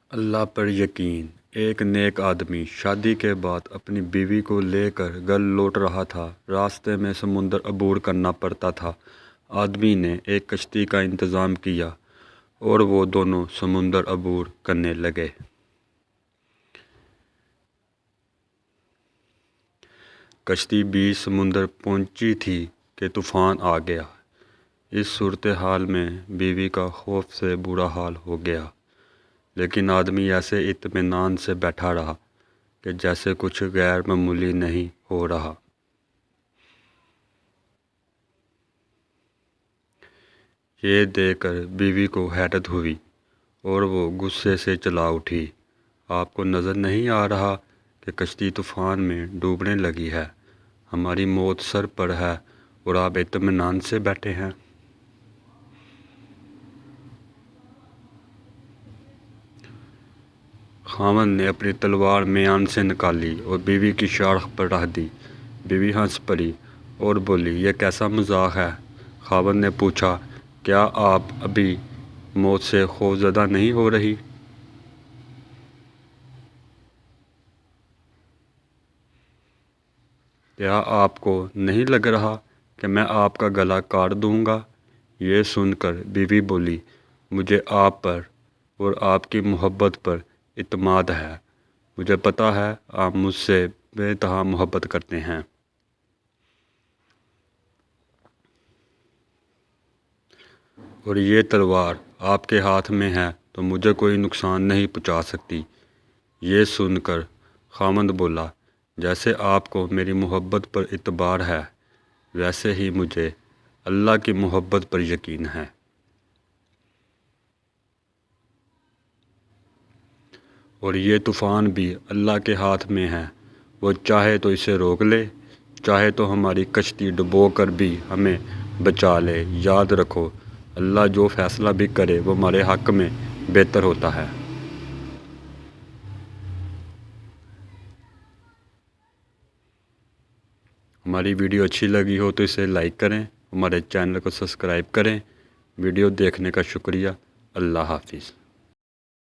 اللہ پر یقین۔ ایک نیک آدمی شادی کے بعد اپنی بیوی کو لے کر گھر لوٹ رہا تھا۔ راستے میں سمندر عبور کرنا پڑتا تھا۔ آدمی نے ایک کشتی کا انتظام کیا اور وہ دونوں سمندر عبور کرنے لگے۔ کشتی بیچ سمندر پہنچی تھی کہ طوفان آ گیا۔ اس صورتحال میں بیوی کا خوف سے برا حال ہو گیا، لیکن آدمی ایسے اطمینان سے بیٹھا رہا کہ جیسے کچھ غیر معمولی نہیں ہو رہا۔ یہ دیکھ کر بیوی کو حیرت ہوئی اور وہ غصے سے چلا اٹھی۔ آپ کو نظر نہیں آ رہا کہ کشتی طوفان میں ڈوبنے لگی ہے؟ ہماری موت سر پر ہے اور آپ اطمینان سے بیٹھے ہیں۔ خاوند نے اپنی تلوار میان سے نکالی اور بیوی کی شاخ پر رکھ دی۔ بیوی ہنس پڑی اور بولی، یہ کیسا مذاق ہے؟ خاوند نے پوچھا، کیا آپ ابھی موت سے خوفزدہ نہیں ہو رہی؟ کیا آپ کو نہیں لگ رہا کہ میں آپ کا گلا کاٹ دوں گا؟ یہ سن کر بیوی بولی، مجھے آپ پر اور آپ کی محبت پر اعتماد ہے۔ مجھے پتہ ہے آپ مجھ سے بے انتہا محبت کرتے ہیں۔ اور یہ تلوار آپ کے ہاتھ میں ہے تو مجھے کوئی نقصان نہیں پہنچا سکتی۔ یہ سن کر خاوند بولا، جیسے آپ کو میری محبت پر اعتبار ہے، ویسے ہی مجھے اللہ کی محبت پر یقین ہے۔ اور یہ طوفان بھی اللہ کے ہاتھ میں ہے، وہ چاہے تو اسے روک لے، چاہے تو ہماری کشتی ڈبو کر بھی ہمیں بچا لے۔ یاد رکھو، اللہ جو فیصلہ بھی کرے وہ ہمارے حق میں بہتر ہوتا ہے۔ ہماری ویڈیو اچھی لگی ہو تو اسے لائک کریں، ہمارے چینل کو سبسکرائب کریں۔ ویڈیو دیکھنے کا شکریہ۔ اللہ حافظ۔